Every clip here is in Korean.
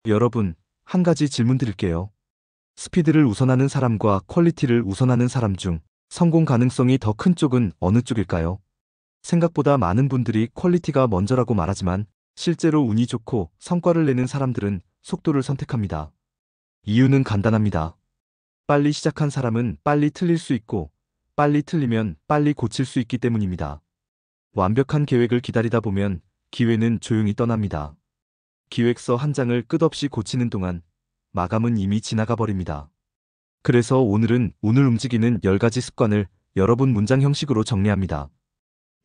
여러분, 한 가지 질문 드릴게요. 스피드를 우선하는 사람과 퀄리티를 우선하는 사람 중 성공 가능성이 더 큰 쪽은 어느 쪽일까요? 생각보다 많은 분들이 퀄리티가 먼저라고 말하지만 실제로 운이 좋고 성과를 내는 사람들은 속도를 선택합니다. 이유는 간단합니다. 빨리 시작한 사람은 빨리 틀릴 수 있고 빨리 틀리면 빨리 고칠 수 있기 때문입니다. 완벽한 계획을 기다리다 보면 기회는 조용히 떠납니다. 기획서 한 장을 끝없이 고치는 동안 마감은 이미 지나가 버립니다. 그래서 오늘은 운을 움직이는 10가지 습관을 여러분 문장 형식으로 정리합니다.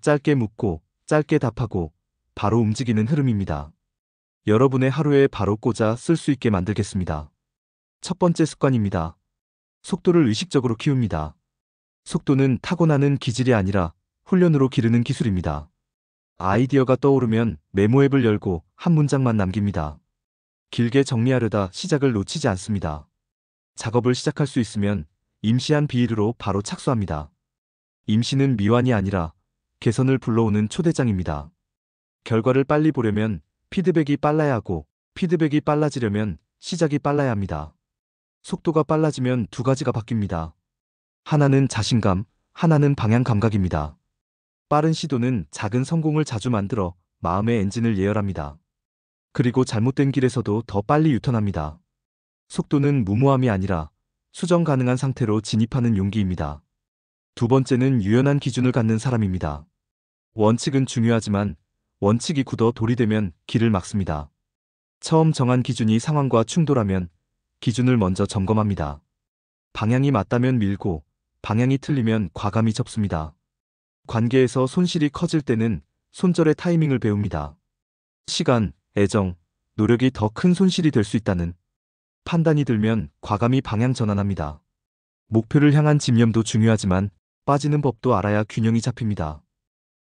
짧게 묻고 짧게 답하고 바로 움직이는 흐름입니다. 여러분의 하루에 바로 꽂아 쓸 수 있게 만들겠습니다. 첫 번째 습관입니다. 속도를 의식적으로 키웁니다. 속도는 타고나는 기질이 아니라 훈련으로 기르는 기술입니다. 아이디어가 떠오르면 메모 앱을 열고 한 문장만 남깁니다. 길게 정리하려다 시작을 놓치지 않습니다. 작업을 시작할 수 있으면 임시한 비일으로 바로 착수합니다. 임시는 미완이 아니라 개선을 불러오는 초대장입니다. 결과를 빨리 보려면 피드백이 빨라야 하고 피드백이 빨라지려면 시작이 빨라야 합니다. 속도가 빨라지면 두 가지가 바뀝니다. 하나는 자신감, 하나는 방향 감각입니다. 빠른 시도는 작은 성공을 자주 만들어 마음의 엔진을 예열합니다. 그리고 잘못된 길에서도 더 빨리 유턴합니다. 속도는 무모함이 아니라 수정 가능한 상태로 진입하는 용기입니다. 두 번째는 유연한 기준을 갖는 사람입니다. 원칙은 중요하지만 원칙이 굳어 돌이 되면 길을 막습니다. 처음 정한 기준이 상황과 충돌하면 기준을 먼저 점검합니다. 방향이 맞다면 밀고 방향이 틀리면 과감히 접습니다. 관계에서 손실이 커질 때는 손절의 타이밍을 배웁니다. 시간, 애정, 노력이 더 큰 손실이 될 수 있다는 판단이 들면 과감히 방향 전환합니다. 목표를 향한 집념도 중요하지만 빠지는 법도 알아야 균형이 잡힙니다.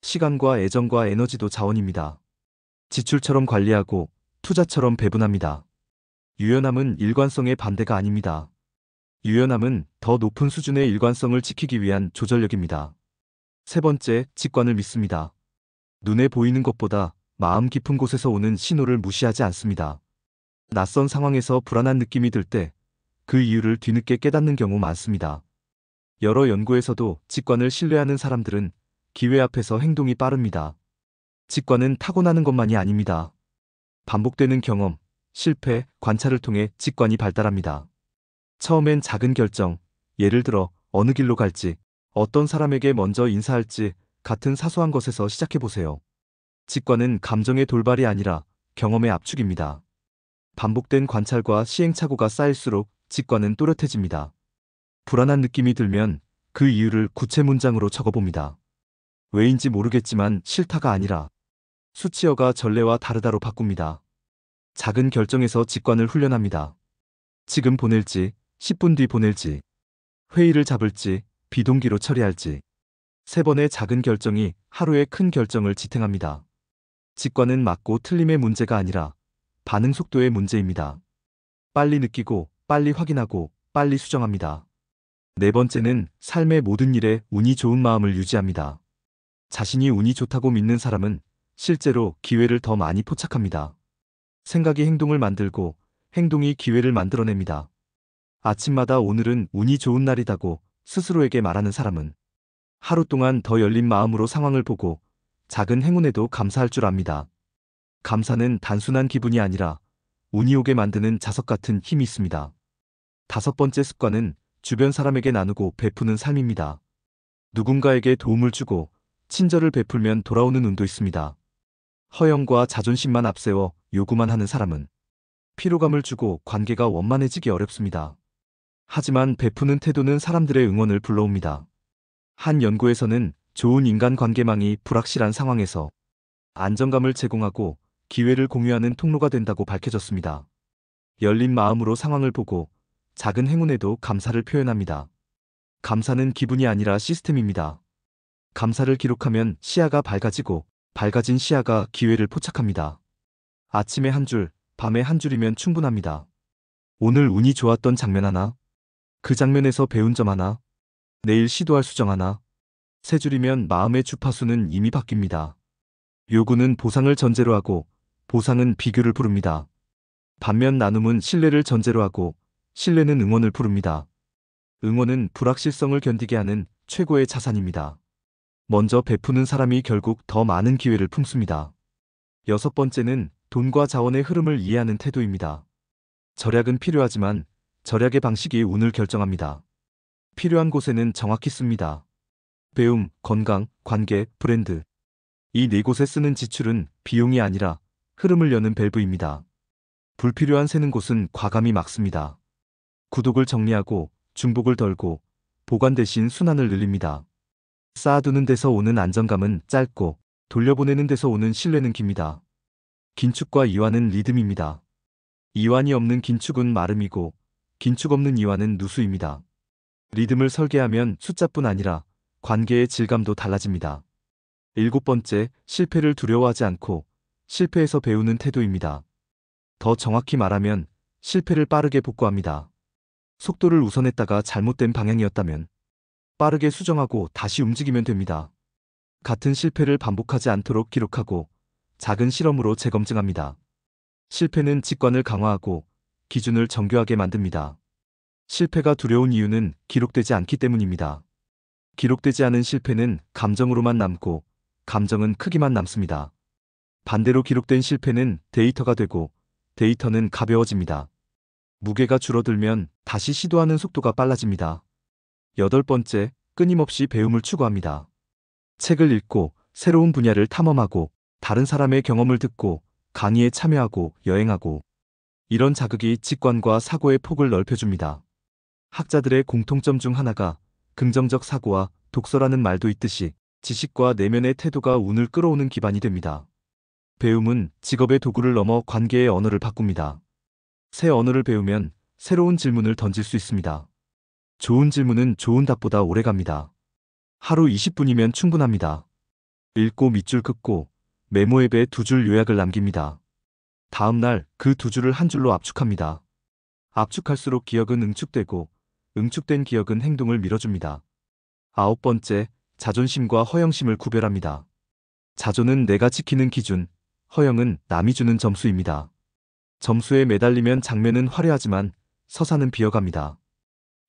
시간과 애정과 에너지도 자원입니다. 지출처럼 관리하고 투자처럼 배분합니다. 유연함은 일관성의 반대가 아닙니다. 유연함은 더 높은 수준의 일관성을 지키기 위한 조절력입니다. 세 번째, 직관을 믿습니다. 눈에 보이는 것보다 마음 깊은 곳에서 오는 신호를 무시하지 않습니다. 낯선 상황에서 불안한 느낌이 들 때 그 이유를 뒤늦게 깨닫는 경우 많습니다. 여러 연구에서도 직관을 신뢰하는 사람들은 기회 앞에서 행동이 빠릅니다. 직관은 타고나는 것만이 아닙니다. 반복되는 경험, 실패, 관찰을 통해 직관이 발달합니다. 처음엔 작은 결정, 예를 들어 어느 길로 갈지, 어떤 사람에게 먼저 인사할지 같은 사소한 것에서 시작해보세요. 직관은 감정의 돌발이 아니라 경험의 압축입니다. 반복된 관찰과 시행착오가 쌓일수록 직관은 또렷해집니다. 불안한 느낌이 들면 그 이유를 구체 문장으로 적어봅니다. 왜인지 모르겠지만 싫다가 아니라 수치어가 전례와 다르다로 바꿉니다. 작은 결정에서 직관을 훈련합니다. 지금 보낼지, 10분 뒤 보낼지, 회의를 잡을지, 비동기로 처리할지. 세 번의 작은 결정이 하루의 큰 결정을 지탱합니다. 직관은 맞고 틀림의 문제가 아니라 반응 속도의 문제입니다. 빨리 느끼고, 빨리 확인하고, 빨리 수정합니다. 네 번째는 삶의 모든 일에 운이 좋은 마음을 유지합니다. 자신이 운이 좋다고 믿는 사람은 실제로 기회를 더 많이 포착합니다. 생각이 행동을 만들고 행동이 기회를 만들어냅니다. 아침마다 오늘은 운이 좋은 날이다고 스스로에게 말하는 사람은 하루 동안 더 열린 마음으로 상황을 보고 작은 행운에도 감사할 줄 압니다. 감사는 단순한 기분이 아니라 운이 오게 만드는 자석 같은 힘이 있습니다. 다섯 번째 습관은 주변 사람에게 나누고 베푸는 삶입니다. 누군가에게 도움을 주고 친절을 베풀면 돌아오는 운도 있습니다. 허영과 자존심만 앞세워 요구만 하는 사람은 피로감을 주고 관계가 원만해지기 어렵습니다. 하지만 베푸는 태도는 사람들의 응원을 불러옵니다. 한 연구에서는 좋은 인간관계망이 불확실한 상황에서 안정감을 제공하고 기회를 공유하는 통로가 된다고 밝혀졌습니다. 열린 마음으로 상황을 보고 작은 행운에도 감사를 표현합니다. 감사는 기분이 아니라 시스템입니다. 감사를 기록하면 시야가 밝아지고 밝아진 시야가 기회를 포착합니다. 아침에 한 줄, 밤에 한 줄이면 충분합니다. 오늘 운이 좋았던 장면 하나, 그 장면에서 배운 점 하나, 내일 시도할 수정 하나, 세 줄이면 마음의 주파수는 이미 바뀝니다. 요구는 보상을 전제로 하고 보상은 비교를 부릅니다. 반면 나눔은 신뢰를 전제로 하고 신뢰는 응원을 부릅니다. 응원은 불확실성을 견디게 하는 최고의 자산입니다. 먼저 베푸는 사람이 결국 더 많은 기회를 품습니다. 여섯 번째는 돈과 자원의 흐름을 이해하는 태도입니다. 절약은 필요하지만 절약의 방식이 운을 결정합니다. 필요한 곳에는 정확히 씁니다. 배움, 건강, 관계, 브랜드. 이 네 곳에 쓰는 지출은 비용이 아니라 흐름을 여는 밸브입니다. 불필요한 새는 곳은 과감히 막습니다. 구독을 정리하고 중복을 덜고 보관 대신 순환을 늘립니다. 쌓아두는 데서 오는 안정감은 짧고 돌려보내는 데서 오는 신뢰는 깁니다. 긴축과 이완은 리듬입니다. 이완이 없는 긴축은 마름이고 긴축 없는 이완은 누수입니다. 리듬을 설계하면 숫자뿐 아니라 관계의 질감도 달라집니다. 일곱 번째, 실패를 두려워하지 않고 실패에서 배우는 태도입니다. 더 정확히 말하면 실패를 빠르게 복구합니다. 속도를 우선했다가 잘못된 방향이었다면 빠르게 수정하고 다시 움직이면 됩니다. 같은 실패를 반복하지 않도록 기록하고 작은 실험으로 재검증합니다. 실패는 직관을 강화하고 기준을 정교하게 만듭니다. 실패가 두려운 이유는 기록되지 않기 때문입니다. 기록되지 않은 실패는 감정으로만 남고 감정은 크기만 남습니다. 반대로 기록된 실패는 데이터가 되고 데이터는 가벼워집니다. 무게가 줄어들면 다시 시도하는 속도가 빨라집니다. 여덟 번째, 끊임없이 배움을 추구합니다. 책을 읽고 새로운 분야를 탐험하고 다른 사람의 경험을 듣고 강의에 참여하고 여행하고 이런 자극이 직관과 사고의 폭을 넓혀줍니다. 학자들의 공통점 중 하나가 긍정적 사고와 독서라는 말도 있듯이 지식과 내면의 태도가 운을 끌어오는 기반이 됩니다. 배움은 직업의 도구를 넘어 관계의 언어를 바꿉니다. 새 언어를 배우면 새로운 질문을 던질 수 있습니다. 좋은 질문은 좋은 답보다 오래갑니다. 하루 20분이면 충분합니다. 읽고 밑줄 긋고 메모 앱에 2줄 요약을 남깁니다. 다음 날 그 2줄을 한 줄로 압축합니다. 압축할수록 기억은 응축되고 응축된 기억은 행동을 밀어줍니다. 아홉 번째, 자존심과 허영심을 구별합니다. 자존은 내가 지키는 기준, 허영은 남이 주는 점수입니다. 점수에 매달리면 장면은 화려하지만 서사는 비어갑니다.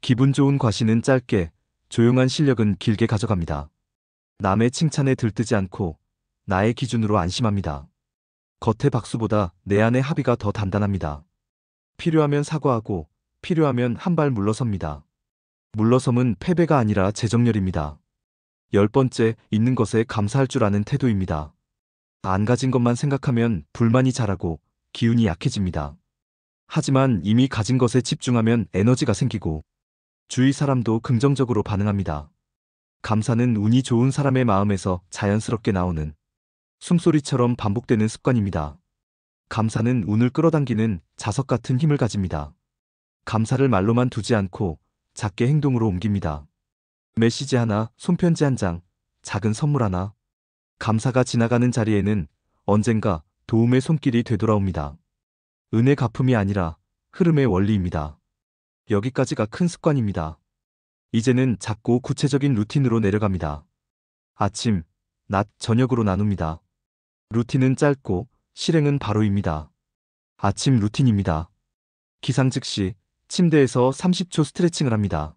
기분 좋은 과시는 짧게, 조용한 실력은 길게 가져갑니다. 남의 칭찬에 들뜨지 않고 나의 기준으로 안심합니다. 겉의 박수보다 내 안의 합의가 더 단단합니다. 필요하면 사과하고 필요하면 한 발 물러섭니다. 물러섬은 패배가 아니라 재정렬입니다. 열 번째, 있는 것에 감사할 줄 아는 태도입니다. 안 가진 것만 생각하면 불만이 자라고 기운이 약해집니다. 하지만 이미 가진 것에 집중하면 에너지가 생기고 주위 사람도 긍정적으로 반응합니다. 감사는 운이 좋은 사람의 마음에서 자연스럽게 나오는 숨소리처럼 반복되는 습관입니다. 감사는 운을 끌어당기는 자석 같은 힘을 가집니다. 감사를 말로만 두지 않고 작게 행동으로 옮깁니다. 메시지 하나, 손편지 한 장, 작은 선물 하나. 감사가 지나가는 자리에는 언젠가 도움의 손길이 되돌아옵니다. 은혜 갚음이 아니라 흐름의 원리입니다. 여기까지가 큰 습관입니다. 이제는 작고 구체적인 루틴으로 내려갑니다. 아침, 낮, 저녁으로 나눕니다. 루틴은 짧고 실행은 바로입니다. 아침 루틴입니다. 기상 즉시 침대에서 30초 스트레칭을 합니다.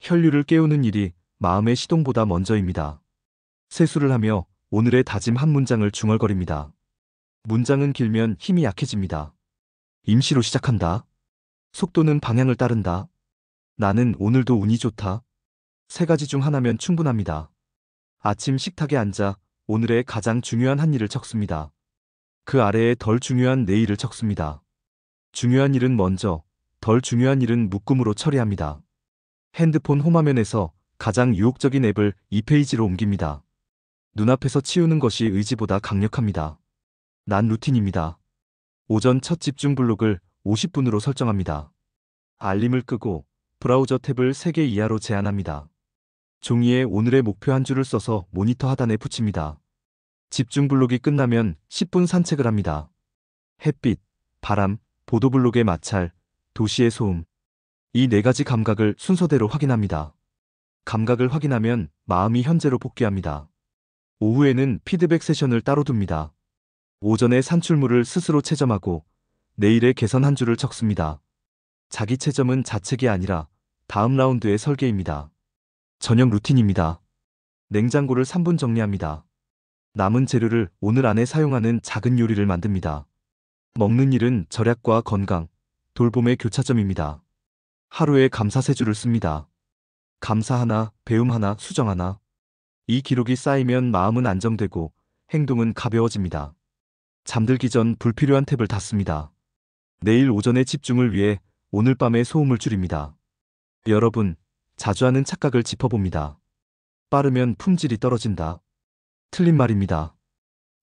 혈류를 깨우는 일이 마음의 시동보다 먼저입니다. 세수를 하며 오늘의 다짐 한 문장을 중얼거립니다. 문장은 길면 힘이 약해집니다. 임시로 시작한다. 속도는 방향을 따른다. 나는 오늘도 운이 좋다. 세 가지 중 하나면 충분합니다. 아침 식탁에 앉아 오늘의 가장 중요한 한 일을 적습니다. 그 아래에 덜 중요한 내일을 적습니다. 중요한 일은 먼저, 덜 중요한 일은 묶음으로 처리합니다. 핸드폰 홈화면에서 가장 유혹적인 앱을 2페이지로 옮깁니다. 눈앞에서 치우는 것이 의지보다 강력합니다. 난 루틴입니다. 오전 첫 집중 블록을 50분으로 설정합니다. 알림을 끄고 브라우저 탭을 3개 이하로 제한합니다. 종이에 오늘의 목표 한 줄을 써서 모니터 하단에 붙입니다. 집중 블록이 끝나면 10분 산책을 합니다. 햇빛, 바람, 보도블록의 마찰, 도시의 소음. 이 네 가지 감각을 순서대로 확인합니다. 감각을 확인하면 마음이 현재로 복귀합니다. 오후에는 피드백 세션을 따로 둡니다. 오전에 산출물을 스스로 채점하고 내일의 개선 한 줄을 적습니다. 자기 채점은 자책이 아니라 다음 라운드의 설계입니다. 저녁 루틴입니다. 냉장고를 3분 정리합니다. 남은 재료를 오늘 안에 사용하는 작은 요리를 만듭니다. 먹는 일은 절약과 건강, 돌봄의 교차점입니다. 하루에 감사 3줄을 씁니다. 감사 하나, 배움 하나, 수정 하나. 이 기록이 쌓이면 마음은 안정되고 행동은 가벼워집니다. 잠들기 전 불필요한 탭을 닫습니다. 내일 오전의 집중을 위해 오늘 밤의 소음을 줄입니다. 여러분, 자주 하는 착각을 짚어봅니다. 빠르면 품질이 떨어진다. 틀린 말입니다.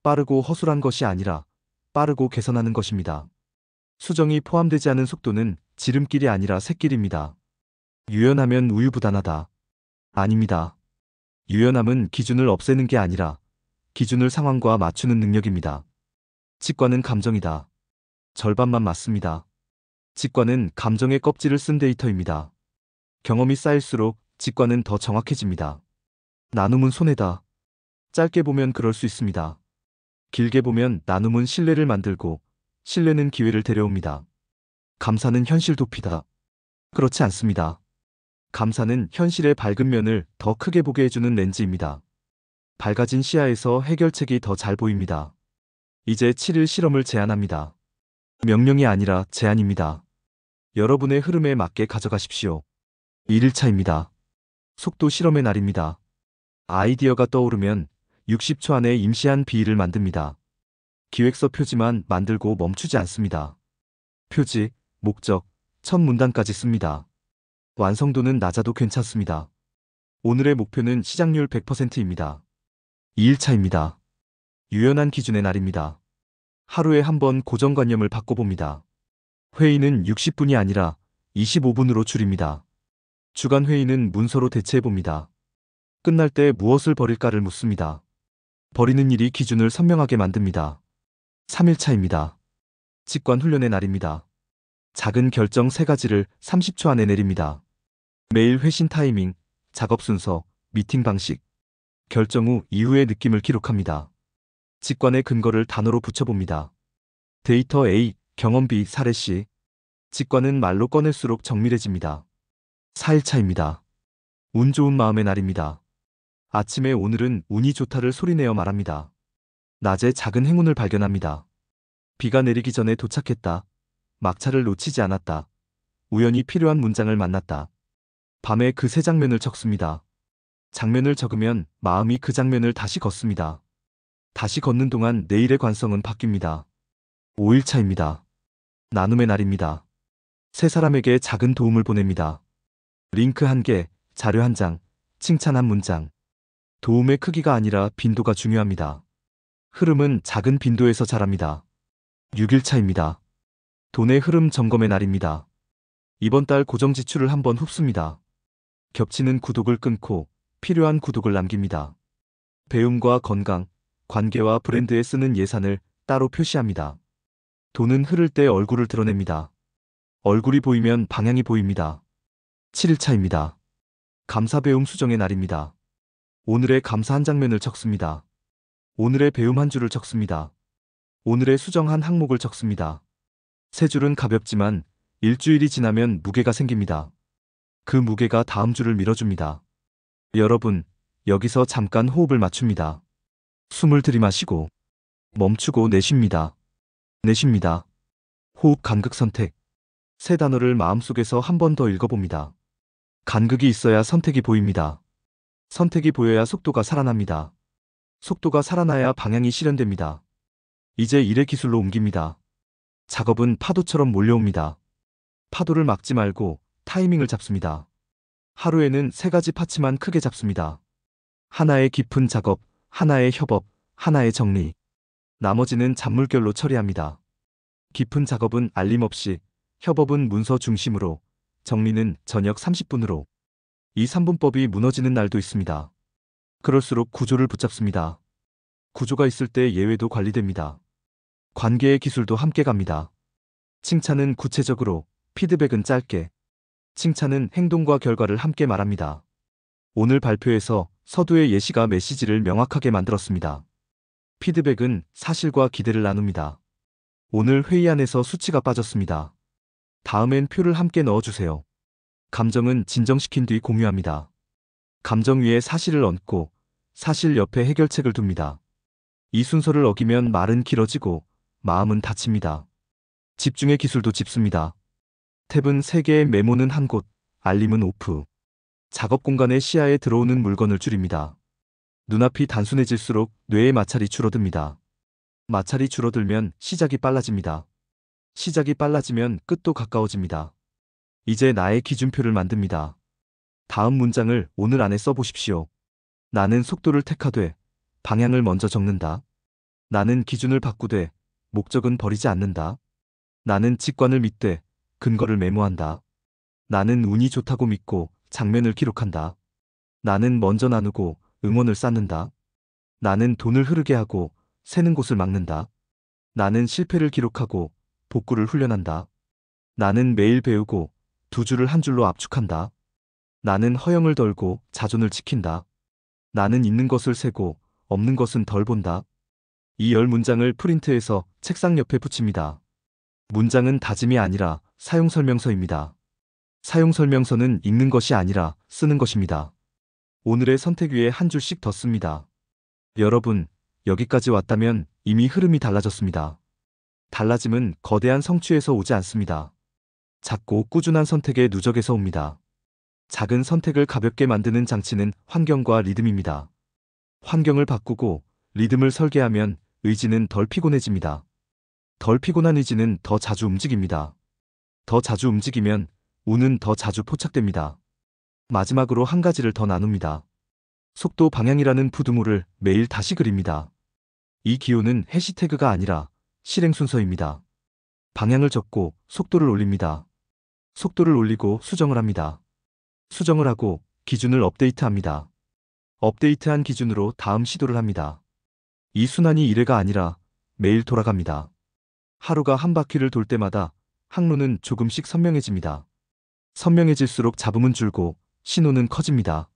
빠르고 허술한 것이 아니라 빠르고 개선하는 것입니다. 수정이 포함되지 않은 속도는 지름길이 아니라 샛길입니다. 유연하면 우유부단하다. 아닙니다. 유연함은 기준을 없애는 게 아니라 기준을 상황과 맞추는 능력입니다. 직관은 감정이다. 절반만 맞습니다. 직관은 감정의 껍질을 쓴 데이터입니다. 경험이 쌓일수록 직관은 더 정확해집니다. 나눔은 손해다. 짧게 보면 그럴 수 있습니다. 길게 보면 나눔은 신뢰를 만들고 신뢰는 기회를 데려옵니다. 감사는 현실 도피다. 그렇지 않습니다. 감사는 현실의 밝은 면을 더 크게 보게 해주는 렌즈입니다. 밝아진 시야에서 해결책이 더 잘 보입니다. 이제 7일 실험을 제안합니다. 명령이 아니라 제안입니다. 여러분의 흐름에 맞게 가져가십시오. 1일차입니다. 속도 실험의 날입니다. 아이디어가 떠오르면 60초 안에 임시한 비일을 만듭니다. 기획서 표지만 만들고 멈추지 않습니다. 표지, 목적, 첫 문단까지 씁니다. 완성도는 낮아도 괜찮습니다. 오늘의 목표는 시작률 100%입니다. 2일차입니다. 유연한 기준의 날입니다. 하루에 한 번 고정관념을 바꿔봅니다. 회의는 60분이 아니라 25분으로 줄입니다. 주간 회의는 문서로 대체해봅니다. 끝날 때 무엇을 버릴까를 묻습니다. 버리는 일이 기준을 선명하게 만듭니다. 3일차입니다. 직관 훈련의 날입니다. 작은 결정 3가지를 30초 안에 내립니다. 매일 회신 타이밍, 작업 순서, 미팅 방식, 결정 후 이후의 느낌을 기록합니다. 직관의 근거를 단어로 붙여봅니다. 데이터 A, 경험 B, 사례 C. 직관은 말로 꺼낼수록 정밀해집니다. 4일차입니다. 운 좋은 마음의 날입니다. 아침에 오늘은 운이 좋다를 소리내어 말합니다. 낮에 작은 행운을 발견합니다. 비가 내리기 전에 도착했다. 막차를 놓치지 않았다. 우연히 필요한 문장을 만났다. 밤에 그 3장면을 적습니다. 장면을 적으면 마음이 그 장면을 다시 걷습니다. 다시 걷는 동안 내일의 관성은 바뀝니다. 5일차입니다. 나눔의 날입니다. 3사람에게 작은 도움을 보냅니다. 링크 1개, 자료 1장, 칭찬 1문장. 도움의 크기가 아니라 빈도가 중요합니다. 흐름은 작은 빈도에서 자랍니다. 6일차입니다. 돈의 흐름 점검의 날입니다. 이번 달 고정 지출을 한번 흡습니다. 겹치는 구독을 끊고 필요한 구독을 남깁니다. 배움과 건강, 관계와 브랜드에 쓰는 예산을 따로 표시합니다. 돈은 흐를 때 얼굴을 드러냅니다. 얼굴이 보이면 방향이 보입니다. 7일차입니다. 감사 배움 수정의 날입니다. 오늘의 감사 한 장면을 적습니다. 오늘의 배움 한 줄을 적습니다. 오늘의 수정 한 항목을 적습니다. 3줄은 가볍지만 일주일이 지나면 무게가 생깁니다. 그 무게가 다음 줄을 밀어줍니다. 여러분, 여기서 잠깐 호흡을 맞춥니다. 숨을 들이마시고 멈추고 내쉽니다. 내쉽니다. 호흡 간극 선택. 3단어를 마음속에서 한 번 더 읽어봅니다. 간극이 있어야 선택이 보입니다. 선택이 보여야 속도가 살아납니다. 속도가 살아나야 방향이 실현됩니다. 이제 일의 기술로 옮깁니다. 작업은 파도처럼 몰려옵니다. 파도를 막지 말고 타이밍을 잡습니다. 하루에는 3가지 파츠만 크게 잡습니다. 하나의 깊은 작업, 하나의 협업, 하나의 정리. 나머지는 잔물결로 처리합니다. 깊은 작업은 알림 없이, 협업은 문서 중심으로, 정리는 저녁 30분으로. 이 3분법이 무너지는 날도 있습니다. 그럴수록 구조를 붙잡습니다. 구조가 있을 때 예외도 관리됩니다. 관계의 기술도 함께 갑니다. 칭찬은 구체적으로, 피드백은 짧게. 칭찬은 행동과 결과를 함께 말합니다. 오늘 발표에서 서두의 예시가 메시지를 명확하게 만들었습니다. 피드백은 사실과 기대를 나눕니다. 오늘 회의 안에서 수치가 빠졌습니다. 다음엔 표를 함께 넣어주세요. 감정은 진정시킨 뒤 공유합니다. 감정 위에 사실을 얹고 사실 옆에 해결책을 둡니다. 이 순서를 어기면 말은 길어지고 마음은 다칩니다. 집중의 기술도 짚습니다. 탭은 3개, 메모는 1곳, 알림은 오프. 작업 공간에 시야에 들어오는 물건을 줄입니다. 눈앞이 단순해질수록 뇌의 마찰이 줄어듭니다. 마찰이 줄어들면 시작이 빨라집니다. 시작이 빨라지면 끝도 가까워집니다. 이제 나의 기준표를 만듭니다. 다음 문장을 오늘 안에 써보십시오. 나는 속도를 택하되 방향을 먼저 적는다. 나는 기준을 바꾸되 목적은 버리지 않는다. 나는 직관을 믿되 근거를 메모한다. 나는 운이 좋다고 믿고 장면을 기록한다. 나는 먼저 나누고 응원을 쌓는다. 나는 돈을 흐르게 하고 새는 곳을 막는다. 나는 실패를 기록하고 복구를 훈련한다. 나는 매일 배우고 2줄을 1줄로 압축한다. 나는 허영을 덜고 자존을 지킨다. 나는 있는 것을 세고 없는 것은 덜 본다. 이 10문장을 프린트해서 책상 옆에 붙입니다. 문장은 다짐이 아니라 사용설명서입니다. 사용설명서는 읽는 것이 아니라 쓰는 것입니다. 오늘의 선택 위에 한 줄씩 더 씁니다. 여러분, 여기까지 왔다면 이미 흐름이 달라졌습니다. 달라짐은 거대한 성취에서 오지 않습니다. 작고 꾸준한 선택의 누적에서 옵니다. 작은 선택을 가볍게 만드는 장치는 환경과 리듬입니다. 환경을 바꾸고 리듬을 설계하면 의지는 덜 피곤해집니다. 덜 피곤한 의지는 더 자주 움직입니다. 더 자주 움직이면 운은 더 자주 포착됩니다. 마지막으로 한 가지를 더 나눕니다. 속도 방향이라는 부두물을 매일 다시 그립니다. 이 기호는 해시태그가 아니라 실행 순서입니다. 방향을 적고 속도를 올립니다. 속도를 올리고 수정을 합니다. 수정을 하고 기준을 업데이트합니다. 업데이트한 기준으로 다음 시도를 합니다. 이 순환이 1회가 아니라 매일 돌아갑니다. 하루가 한 바퀴를 돌 때마다 항로는 조금씩 선명해집니다. 선명해질수록 잡음은 줄고 신호는 커집니다.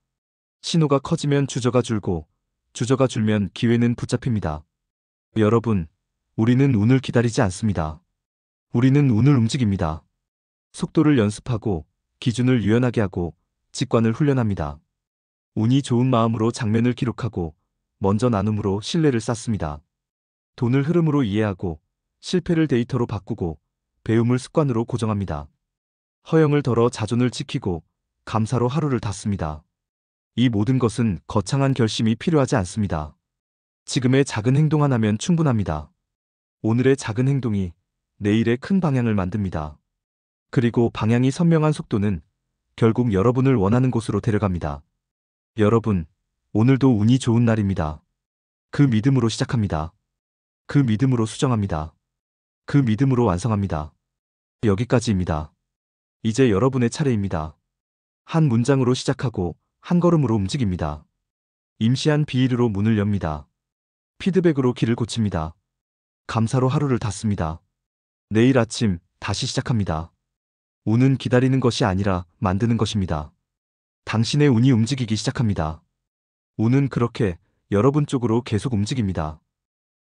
신호가 커지면 주저가 줄고 주저가 줄면 기회는 붙잡힙니다. 여러분, 우리는 운을 기다리지 않습니다. 우리는 운을 움직입니다. 속도를 연습하고 기준을 유연하게 하고 직관을 훈련합니다. 운이 좋은 마음으로 장면을 기록하고 먼저 나눔으로 신뢰를 쌓습니다. 돈을 흐름으로 이해하고 실패를 데이터로 바꾸고 배움을 습관으로 고정합니다. 허영을 덜어 자존을 지키고 감사로 하루를 닫습니다. 이 모든 것은 거창한 결심이 필요하지 않습니다. 지금의 작은 행동 하나면 충분합니다. 오늘의 작은 행동이 내일의 큰 방향을 만듭니다. 그리고 방향이 선명한 속도는 결국 여러분을 원하는 곳으로 데려갑니다. 여러분, 오늘도 운이 좋은 날입니다. 그 믿음으로 시작합니다. 그 믿음으로 수정합니다. 그 믿음으로 완성합니다. 여기까지입니다. 이제 여러분의 차례입니다. 한 문장으로 시작하고 한 걸음으로 움직입니다. 임시한 비일으로 문을 엽니다. 피드백으로 길을 고칩니다. 감사로 하루를 닫습니다. 내일 아침 다시 시작합니다. 운은 기다리는 것이 아니라 만드는 것입니다. 당신의 운이 움직이기 시작합니다. 운은 그렇게 여러분 쪽으로 계속 움직입니다.